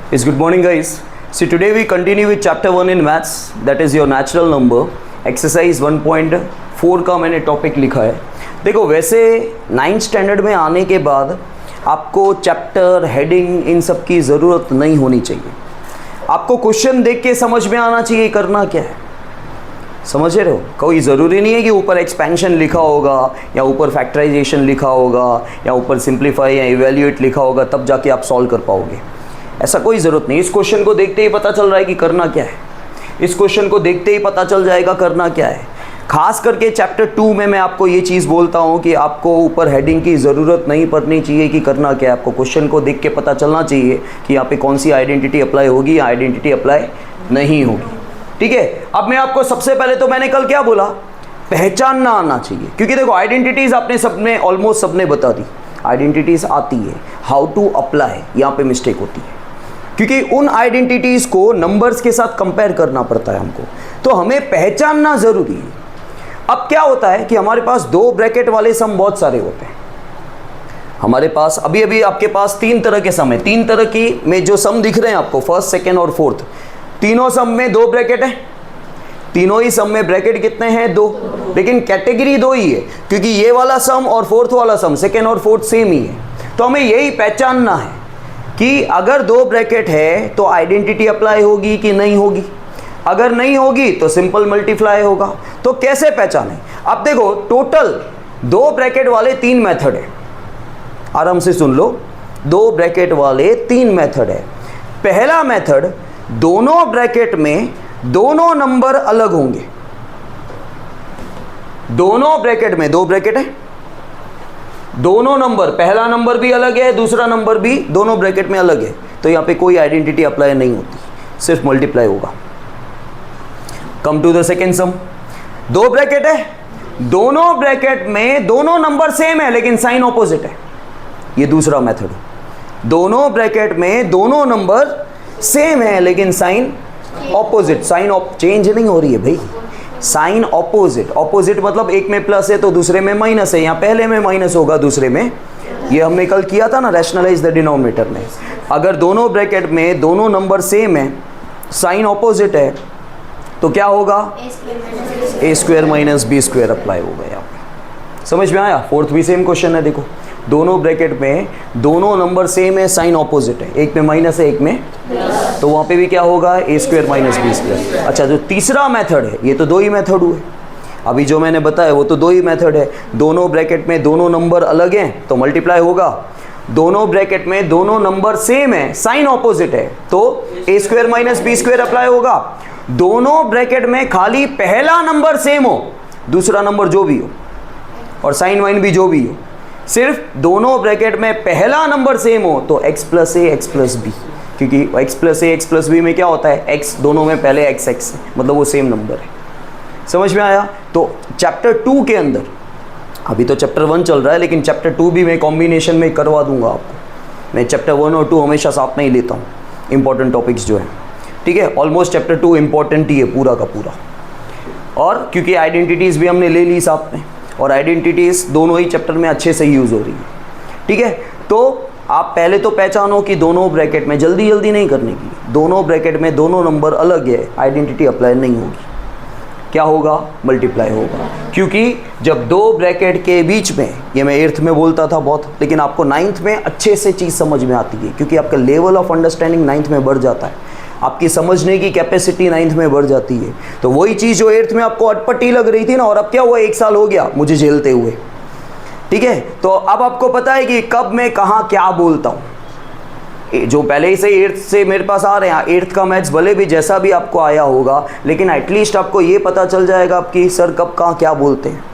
Yes, good morning guys. See, today we continue with chapter 1 in maths, that is your natural number. Exercise 1.4 का मैंने topic लिखा है. देखो, वैसे 9th standard में आने के बाद आपको चैप्टर हेडिंग इन सब की ज़रूरत नहीं होनी चाहिए. आपको क्वेश्चन देख के समझ में आना चाहिए करना क्या है. समझ रहे हो? कोई ज़रूरी नहीं है कि ऊपर एक्सपेंशन लिखा होगा या ऊपर फैक्टराइजेशन लिखा होगा या ऊपर सिंप्लीफाई या इवेल्यूएट लिखा होगा तब जाके आप सॉल्व कर पाओगे. ऐसा कोई ज़रूरत नहीं. इस क्वेश्चन को देखते ही पता चल रहा है कि करना क्या है. इस क्वेश्चन को देखते ही पता चल जाएगा करना क्या है. खास करके चैप्टर 2 में मैं आपको ये चीज़ बोलता हूँ कि आपको ऊपर हेडिंग की ज़रूरत नहीं पड़नी चाहिए कि करना क्या है. आपको क्वेश्चन को देख के पता चलना चाहिए कि यहाँ पे कौन सी आइडेंटिटी अप्लाई होगी या आइडेंटिटी अप्लाई नहीं होगी. ठीक है. अब मैं आपको सबसे पहले तो मैंने कल क्या बोला, पहचानना आना चाहिए. क्योंकि देखो आइडेंटिटीज़ आपने सबने ऑलमोस्ट सबने बता दी. आइडेंटिटीज़ आती है, हाउ टू अप्लाई यहाँ पे मिस्टेक होती है. क्योंकि उन आइडेंटिटीज़ को नंबर्स के साथ कंपेयर करना पड़ता है हमको, तो हमें पहचानना ज़रूरी है. अब क्या होता है कि हमारे पास 2 ब्रैकेट वाले सम बहुत सारे होते हैं. हमारे पास अभी आपके पास 3 तरह के सम है. 3 तरह की में जो सम दिख रहे हैं आपको, फर्स्ट, सेकेंड और फोर्थ, तीनों सम में 2 ब्रैकेट है. तीनों ही सम में ब्रैकेट कितने हैं? 2. लेकिन कैटेगरी 2 ही है, क्योंकि ये वाला सम और फोर्थ वाला सम, सेकेंड और फोर्थ सेम ही है. तो हमें यही पहचानना है कि अगर 2 ब्रैकेट है तो आइडेंटिटी अप्लाई होगी कि नहीं होगी. अगर नहीं होगी तो सिंपल मल्टीप्लाई होगा. तो कैसे पहचानें? अब देखो, टोटल 2 ब्रैकेट वाले 3 मेथड है. आराम से सुन लो, 2 ब्रैकेट वाले 3 मेथड है. पहला मेथड, दोनों ब्रैकेट में दोनों नंबर अलग होंगे. दोनों ब्रैकेट में 2 ब्रैकेट है, दोनों नंबर, पहला नंबर भी अलग है, दूसरा नंबर भी दोनों ब्रैकेट में अलग है. तो यहां पे कोई आइडेंटिटी अप्लाई नहीं होती, सिर्फ मल्टीप्लाई होगा. Come to the second sum. 2 bracket है, दोनों ब्रैकेट में दोनों नंबर सेम है लेकिन साइन ऑपोजिट है. ये दूसरा मेथड. दोनों ब्रैकेट में दोनों नंबर सेम है लेकिन साइन ऑपोजिट. साइन चेंज नहीं हो रही है भाई, साइन ऑपोजिट. ऑपोजिट मतलब एक में प्लस है तो दूसरे में माइनस है. यहाँ पहले में माइनस होगा, दूसरे में. ये हमने कल किया था ना, रैशनलाइज द डिनोमिनेटर में. अगर दोनों ब्रैकेट में दोनों नंबर सेम है, साइन ऑपोजिट है, तो क्या होगा? a square minus B square apply होगा. यहाँ पे समझ में आया? फोर्थ भी सेम क्वेश्चन है. देखो, दोनों ब्रैकेट में दोनों नंबर सेम है, साइन ऑपोजिट है, एक में माइनस है एक में, तो वहाँ पे भी क्या होगा? a square minus B square. अच्छा, जो तीसरा मेथड है, ये तो 2 ही मेथड हुए. अभी जो मैंने बताया वो तो 2 ही मेथड है. दोनों ब्रैकेट में दोनों नंबर अलग हैं तो मल्टीप्लाई होगा. दोनों ब्रैकेट में दोनों नंबर सेम है, साइन ऑपोजिट है, तो a square minus B square apply होगा. दोनों ब्रैकेट में खाली पहला नंबर सेम हो, दूसरा नंबर जो भी हो और साइन वाइन भी जो भी हो, सिर्फ दोनों ब्रैकेट में पहला नंबर सेम हो तो x प्लस ए एक्स प्लस बी. क्योंकि x प्लस ए एक्स प्लस बी में क्या होता है? x दोनों में पहले x है, मतलब वो सेम नंबर है. समझ में आया? तो चैप्टर 2 के अंदर, अभी तो चैप्टर 1 चल रहा है लेकिन चैप्टर 2 भी मैं कॉम्बिनेशन में करवा दूंगा आपको. मैं चैप्टर 1 और 2 हमेशा साथ में ही लेता हूँ, इंपॉर्टेंट टॉपिक्स जो है. ठीक है, ऑलमोस्ट चैप्टर 2 इंपॉर्टेंट ही है पूरा का पूरा. और क्योंकि आइडेंटिटीज़ भी हमने ले ली साथ में, और आइडेंटिटीज़ दोनों ही चैप्टर में अच्छे से यूज़ हो रही है. ठीक है, तो आप पहले तो पहचानो कि दोनों ब्रैकेट में, जल्दी नहीं करने की, दोनों ब्रैकेट में दोनों नंबर अलग है, आइडेंटिटी अप्लाई नहीं होगी. क्या होगा? मल्टीप्लाई होगा. क्योंकि जब 2 ब्रैकेट के बीच में, ये मैं 8th में बोलता था बहुत, लेकिन आपको 9th में अच्छे से चीज़ समझ में आती है, क्योंकि आपका लेवल ऑफ अंडरस्टैंडिंग 9th में बढ़ जाता है, आपकी समझने की कैपेसिटी 9th में बढ़ जाती है. तो वही चीज़ जो 8th में आपको अटपटी लग रही थी ना, और अब क्या हुआ, 1 साल हो गया मुझे झेलते हुए. ठीक है, तो अब आपको पता है कि कब मैं कहाँ क्या बोलता हूँ. जो पहले ही से 8th से मेरे पास आ रहे हैं, 8th का मैथ्स भले भी जैसा भी आपको आया होगा, लेकिन एटलीस्ट आपको ये पता चल जाएगा आपकी सर कब कहाँ क्या बोलते हैं.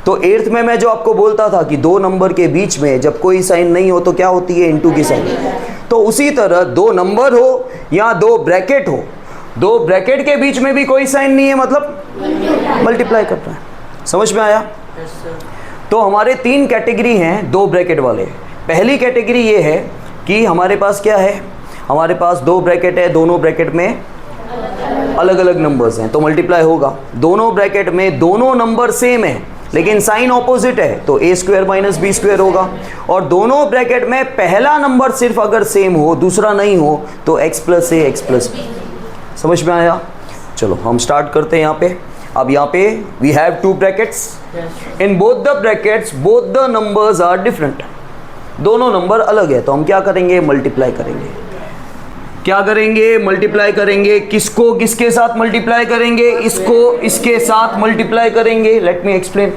तो 8th में मैं जो आपको बोलता था कि 2 नंबर के बीच में जब कोई साइन नहीं हो तो क्या होती है? इनटू की साइन. तो उसी तरह 2 नंबर हो या 2 ब्रैकेट हो, 2 ब्रैकेट के बीच में भी कोई साइन नहीं है, मतलब मल्टीप्लाई कर रहा है. समझ में आया? तो हमारे 3 कैटेगरी हैं 2 ब्रैकेट वाले. पहली कैटेगरी ये है कि हमारे पास क्या है, हमारे पास 2 ब्रैकेट है, दोनों ब्रैकेट में अलग अलग नंबर्स हैं तो मल्टीप्लाई होगा. दोनों ब्रैकेट में दोनों नंबर सेम है, लेकिन साइन ऑपोजिट है तो ए स्क्वायर माइनस बी स्क्वायर होगा। और दोनों ब्रैकेट में पहला नंबर सिर्फ अगर सेम हो, दूसरा नहीं हो, तो एक्स प्लस ए एक्स प्लस बी। समझ में आया? चलो हम स्टार्ट करते हैं यहाँ पे। अब यहाँ पे we have two brackets, in both the brackets both the numbers are different. दोनों नंबर अलग है, तो हम क्या करेंगे? मल्टीप्लाई करेंगे। क्या करेंगे? मल्टीप्लाई करेंगे। किसको किसके साथ मल्टीप्लाई करेंगे? इसको इसके साथ मल्टीप्लाई करेंगे। Let me explain.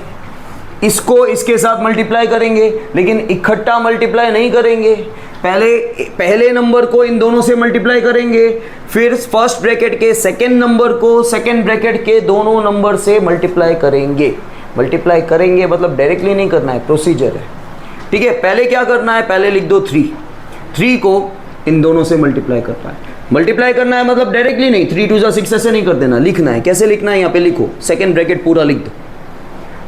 इसको इसके साथ मल्टीप्लाई करेंगे, लेकिन इकट्ठा मल्टीप्लाई नहीं करेंगे। पहले नंबर को इन दोनों से मल्टीप्लाई करेंगे, फिर फर्स्ट ब्रैकेट के सेकेंड नंबर को सेकेंड ब्रैकेट के दोनों नंबर से मल्टीप्लाई करेंगे। मल्टीप्लाई करेंगे मतलब डायरेक्टली नहीं करना है, प्रोसीजर है। ठीक है, पहले क्या करना है? पहले लिख दो 3 को इन दोनों से मल्टीप्लाई करना है। मल्टीप्लाई करना है मतलब डायरेक्टली नहीं, 3 2 6 ऐसे नहीं कर देना, लिखना है। कैसे लिखना है? यहाँ पे लिखो, सेकेंड ब्रैकेट पूरा लिख दो,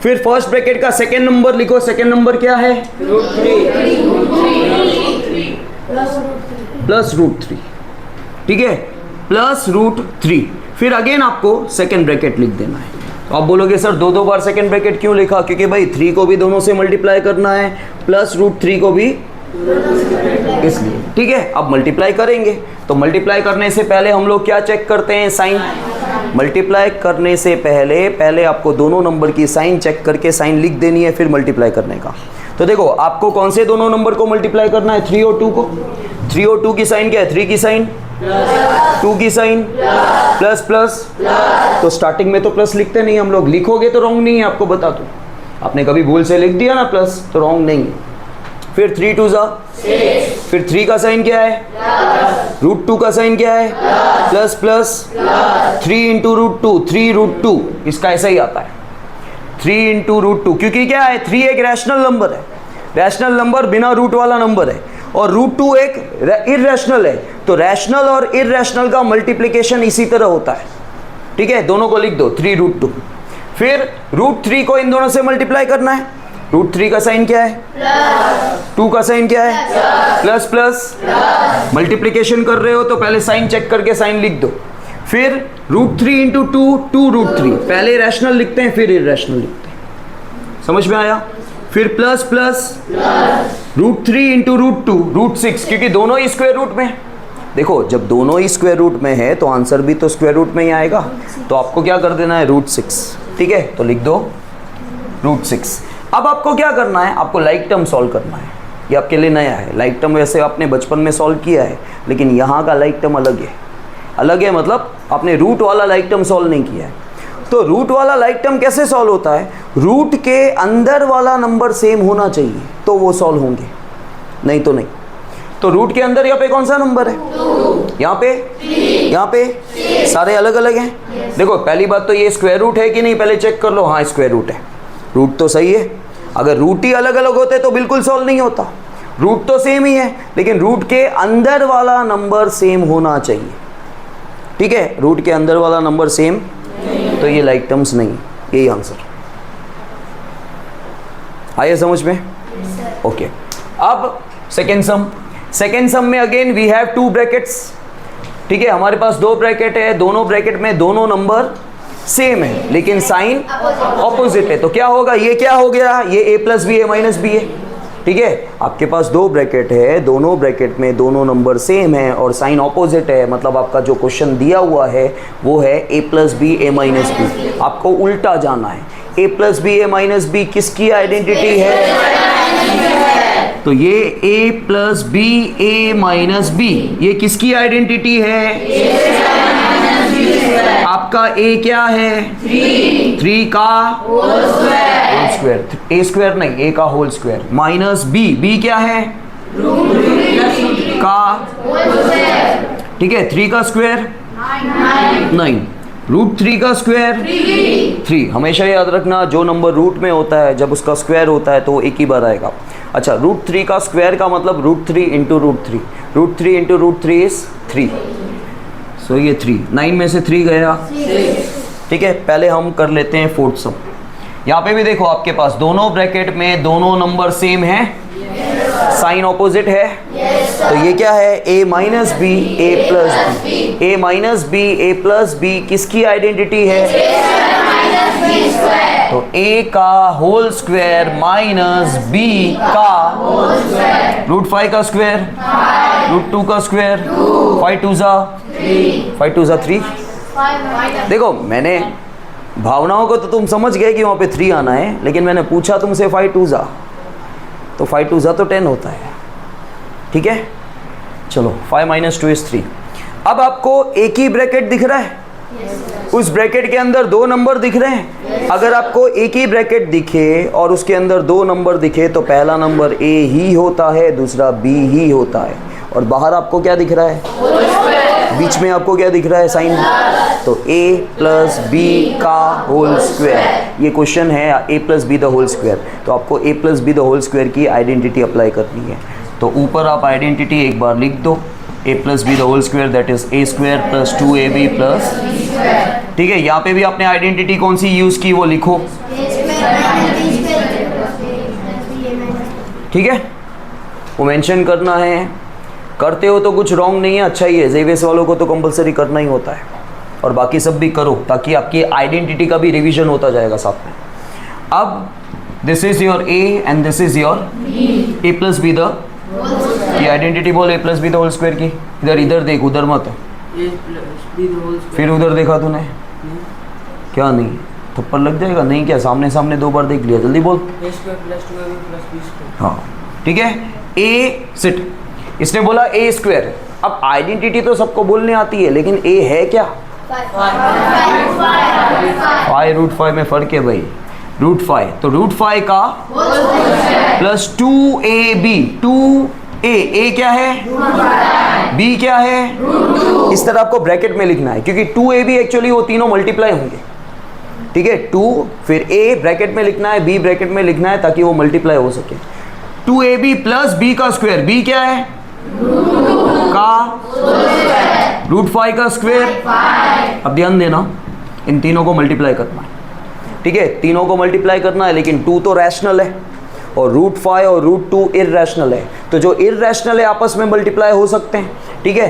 फिर फर्स्ट ब्रैकेट का सेकेंड नंबर लिखो। सेकेंड नंबर क्या है? Plus root 3। ठीक है, प्लस रूट 3। फिर अगेन आपको सेकेंड ब्रैकेट लिख देना है। तो आप बोलोगे सर दो बार सेकेंड ब्रैकेट क्यों लिखा? क्योंकि भाई 3 को भी दोनों से मल्टीप्लाई करना है, प्लस रूट 3 को भी, इसलिए। ठीक है, अब मल्टीप्लाई करेंगे तो मल्टीप्लाई करने से पहले हम लोग क्या चेक करते हैं? साइन। मल्टीप्लाई करने से पहले आपको दोनों नंबर की साइन चेक करके साइन लिख देनी है, फिर मल्टीप्लाई करने का। तो देखो आपको कौन से दोनों नंबर को मल्टीप्लाई करना है? 3 और 2 को। 3 और 2 की साइन क्या है? 3 की साइन, 2 की साइन, प्लस प्लस। तो स्टार्टिंग में तो प्लस लिखते नहीं हम लोग, लिखोगे तो रॉन्ग नहीं है, आपको बता दूं। आपने कभी भूल से लिख दिया ना प्लस, तो रॉन्ग नहीं है। फिर 3 2 जा 6, फिर 3 का साइन क्या है? रूट 2 का साइन क्या है? Plus plus 3 into root 2, 3 root 2, इसका ऐसा ही आता है 3 इंटू रूट 2। क्योंकि क्या है? 3 एक रैशनल नंबर है, रैशनल नंबर बिना रूट वाला नंबर है, और रूट 2 एक इररेशनल है। तो रैशनल और इररेशनल का मल्टीप्लिकेशन इसी तरह होता है। ठीक है, दोनों को लिख दो 3 रूट 2। फिर रूट 3 को इन दोनों से मल्टीप्लाई करना है। रूट 3 का साइन क्या है? प्लस। 2 का साइन क्या है? Plus plus. मल्टीप्लिकेशन कर रहे हो तो पहले साइन चेक करके साइन लिख दो। फिर रूट 3 इंटू 2 रूट 3। पहले रैशनल लिखते हैं, फिर इररेशनल लिखते हैं। समझ में आया? फिर plus plus root 3 into root 2 root 6, क्योंकि दोनों ही स्क्वायर रूट में। देखो जब दोनों ही स्क्वायर रूट में है तो आंसर भी तो स्क्वायर रूट में ही आएगा। तो आपको क्या कर देना है? रूट 6। ठीक है, तो लिख दो रूट 6। अब आपको क्या करना है? आपको लाइक टर्म सॉल्व करना है। ये आपके लिए नया है। लाइक टर्म वैसे आपने बचपन में सॉल्व किया है, लेकिन यहाँ का लाइक टर्म अलग है। अलग है मतलब आपने रूट वाला लाइक टर्म सॉल्व नहीं किया है। तो रूट वाला लाइक टर्म कैसे सॉल्व होता है? रूट के अंदर वाला नंबर सेम होना चाहिए तो वो सॉल्व होंगे, नहीं तो नहीं। तो रूट के अंदर यहाँ पे कौन सा नंबर है? यहाँ पे सारे अलग अलग हैं। देखो पहली बात तो ये स्क्वायर रूट है कि नहीं, पहले चेक कर लो। हाँ स्क्वायर रूट है, रूट तो सही है। अगर रूट ही अलग अलग होते तो बिल्कुल सॉल्व नहीं होता। रूट तो सेम ही है, लेकिन रूट के अंदर वाला नंबर सेम होना चाहिए। ठीक है, रूट के अंदर वाला नंबर सेम, तो ये लाइक टर्म्स नहीं, यही आंसर। आइए समझ में? ओके, अब सेकेंड सम में again we have two brackets. ठीक है, हमारे पास 2 ब्रैकेट है, दोनों ब्रैकेट में दोनों नंबर सेम है, लेकिन साइन ऑपोजिट है। तो क्या होगा? ये क्या हो गया? ये a plus b a minus b है। ठीक है, आपके पास 2 ब्रैकेट है, दोनों ब्रैकेट में दोनों नंबर सेम है और साइन ऑपोजिट है। मतलब आपका जो क्वेश्चन दिया हुआ है वो है a plus b a minus b. आपको उल्टा जाना है। a plus b a minus b किसकी आइडेंटिटी है? तो ये a plus b a minus b ये किसकी आइडेंटिटी है? आपका a क्या है? 3 का होल स्क्वायर। a स्क्वायर नहीं, a का होल स्क्वायर माइनस b क्या है? का। ठीक है, 3 का स्क्वायर 9, रूट 3 का स्क्वायर 3। हमेशा याद रखना, जो नंबर रूट में होता है जब उसका स्क्वायर होता है तो वो एक ही बार आएगा। अच्छा, रूट 3 का स्क्वायर का मतलब root 3 into root 3। Root 3 into root 3 is 3। So ये 3, 9 में से 3 गया। ठीक है, पहले हम कर लेते हैं फोर्थ सम। यहाँ पे भी देखो आपके पास दोनों ब्रैकेट में दोनों नंबर सेम है, साइन ऑपोजिट है। तो ये क्या है? a minus b a plus b. a minus b a plus b किसकी आइडेंटिटी है? तो a का होल स्क्वायर माइनस b का रूट 5 का स्क्वायर रूट 2 का स्क्वायर 5 2 ज़ा 3। देखो मैंने भावनाओं को तो तुम समझ गए कि वहाँ पे 3 आना है, लेकिन मैंने पूछा तुमसे 5 2 ज़ा, तो 5 2 ज़ा तो 10 होता है। ठीक है, चलो 5 - 2 = 3। अब आपको एक ही ब्रैकेट दिख रहा है, उस ब्रैकेट के अंदर 2 नंबर दिख रहे हैं। अगर आपको एक ही ब्रैकेट दिखे और उसके अंदर 2 नंबर दिखे तो पहला नंबर a ही होता है, दूसरा b ही होता है। और बाहर आपको क्या दिख रहा है, बीच में आपको क्या दिख रहा है, साइन। तो a + b का होल स्क्वायर, ये क्वेश्चन है a + b the whole square. तो आपको a + b the whole square की आइडेंटिटी अप्लाई करनी है। तो ऊपर आप आइडेंटिटी एक बार लिख दो, a + b the whole square that is a² + 2ab +। ठीक है, यहाँ पे भी आपने आइडेंटिटी कौन सी यूज की वो लिखो। ठीक है, वो मेंशन करना है। करते हो तो कुछ रॉन्ग नहीं है, अच्छा ही है। जेबीएस वालों को तो कंपलसरी करना ही होता है, और बाकी सब भी करो ताकि आपकी आइडेंटिटी का भी रिवीजन होता जाएगा साथ में। अब this is your a and this is your a + b the की आइडेंटिटी बोल, a + b the whole square की। इधर देख, उधर मत, फिर उधर देखा तूने क्या, नहीं थप्पड़ लग जाएगा। नहीं क्या, सामने सामने 2 बार देख लिया, जल्दी बोल। हाँ ठीक है, a सिट, इसने बोला a²। अब आइडेंटिटी तो सबको बोलने आती है, लेकिन a है क्या, 5 √5 में फर्क है भाई, √5। तो √5 का प्लस 2ab, 2a क्या है, b क्या है, इस तरह आपको ब्रैकेट में लिखना है, क्योंकि 2ab एक्चुअली वो तीनों मल्टीप्लाई होंगे। ठीक है, 2 फिर a ब्रैकेट में लिखना है, b ब्रैकेट में लिखना है, ताकि वो मल्टीप्लाई हो सके। 2ab + b का स्क्वायर, b क्या है, का √5 का स्क्वायर। अब ध्यान देना, इन तीनों को मल्टीप्लाई करना है। ठीक है, तीनों को मल्टीप्लाई करना है, लेकिन 2 तो रैशनल है और √5 और √2 इर्रेशनल है। तो जो इर्रेशनल है आपस में मल्टीप्लाई हो सकते हैं। ठीक है,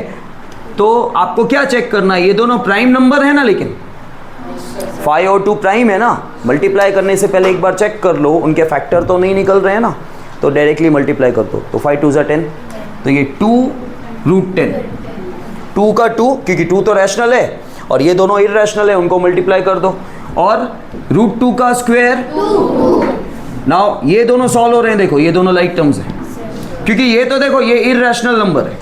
तो आपको क्या चेक करना है, ये दोनों प्राइम नंबर है ना, लेकिन 5 और 2 प्राइम है ना। मल्टीप्लाई करने से पहले एक बार चेक कर लो उनके फैक्टर तो नहीं निकल रहे हैं ना, तो डायरेक्टली मल्टीप्लाई कर दो। तो 5 2 ज़ा 10, तो ये 2 √10, 2 का 2, क्योंकि 2 तो रैशनल है और ये दोनों इर्रेशनल है, उनको मल्टीप्लाई कर दो। और √2 का स्क्वायर, नाउ ये दोनों सॉल्व हो रहे हैं, देखो ये दोनों लाइक टर्म्स हैं, क्योंकि ये तो देखो ये इर्रेशनल नंबर है,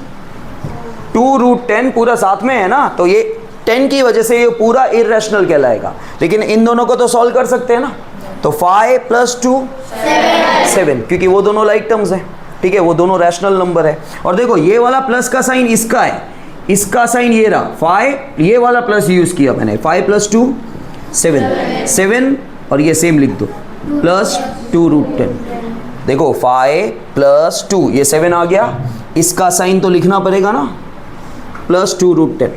2 √10 पूरा साथ में है ना, तो ये 10 की वजह से ये पूरा इर्रेशनल कहलाएगा। लेकिन इन दोनों को तो सॉल्व कर सकते हैं ना, तो 5 + 2 7, क्योंकि वो दोनों लाइक टर्म्स हैं। ठीक है, वो दोनों रैशनल नंबर है। और देखो ये वाला प्लस का साइन इसका है, इसका साइन ये रहा 5, ये वाला प्लस यूज किया मैंने, 5 + 2 7 और ये सेम लिख दो, +2 √10। देखो 5 + 2, ये 7 आ गया, इसका साइन तो लिखना पड़ेगा ना, +2 √10।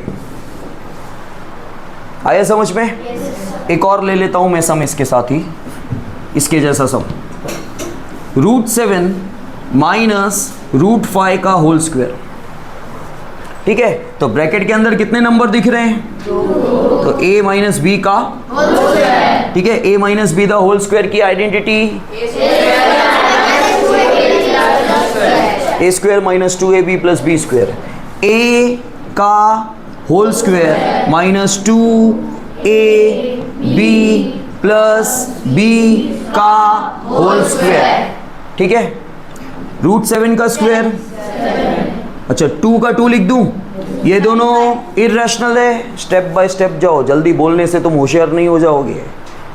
आया समझ में? एक और ले लेता हूं मैं सम इसके साथ ही, इसके जैसा सम, √7 - √5 का होल स्क्वायर। ठीक है, तो ब्रैकेट के अंदर कितने नंबर दिख रहे हैं, तो a - b का, ठीक है, a - b the whole square की identity a² - 2ab + b², a का होल स्क्वायर -2ab + b का होल स्क्वायर। ठीक है, √7 का स्क्वायर, अच्छा 2 का 2 लिख दूं, ये दोनों इर्रेशनल है। स्टेप बाय स्टेप जाओ, जल्दी बोलने से तुम होशियार नहीं हो जाओगे,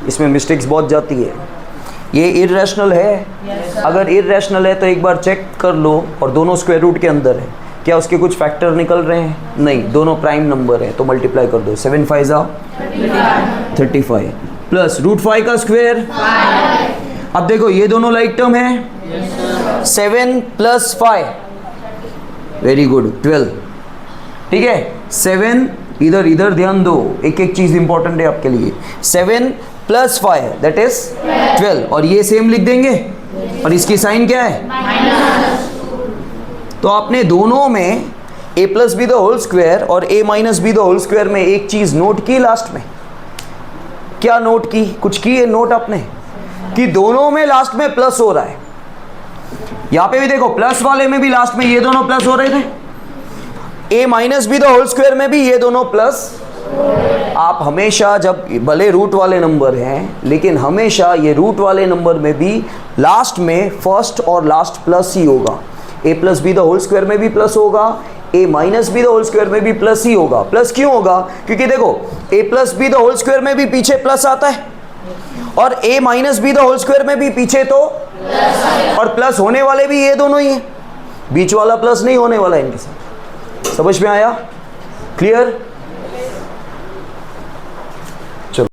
इसमें मिस्टेक्स बहुत जाती है। ये इर्रेशनल है, अगर इर्रेशनल है तो एक बार चेक कर लो, और दोनों स्क्वायर रूट के अंदर है, क्या उसके कुछ फैक्टर निकल रहे हैं, नहीं, दोनों प्राइम नंबर है, तो मल्टीप्लाई कर दो। 7 5 ज़ा 35 प्लस √5 का स्क्वायर। अब देखो ये दोनों लाइक टर्म है, 7 + 5, वेरी गुड, 12। ठीक है, 7 इधर ध्यान दो, एक एक चीज इंपॉर्टेंट है आपके लिए। 7 + 5 दैट इज 12, और ये सेम लिख देंगे, और इसकी साइन क्या है, तो आपने दोनों में a + b the whole square और a - b the whole square में एक चीज नोट की लास्ट में, क्या नोट की, कुछ की है नोट आपने कि दोनों में लास्ट में प्लस हो रहा है। यहां पे भी देखो प्लस वाले में भी लास्ट में ये दोनों प्लस हो रहे थे, a minus b the whole square में भी ये दोनों प्लस। आप हमेशा जब भले रूट वाले नंबर हैं लेकिन हमेशा ये रूट वाले नंबर में भी लास्ट में फर्स्ट और लास्ट प्लस ही होगा। a plus b the whole square में भी प्लस होगा, a minus b the whole square में भी प्लस ही होगा। प्लस क्यों होगा? क्योंकि देखो a plus b the whole square में भी पीछे प्लस आता है और a minus b the whole square में भी पीछे तो प्लस, और प्लस होने वाले भी ये दोनों ही हैं, बीच वाला प्लस नहीं होने वाला है इनके साथ। समझ में आया? क्लियर?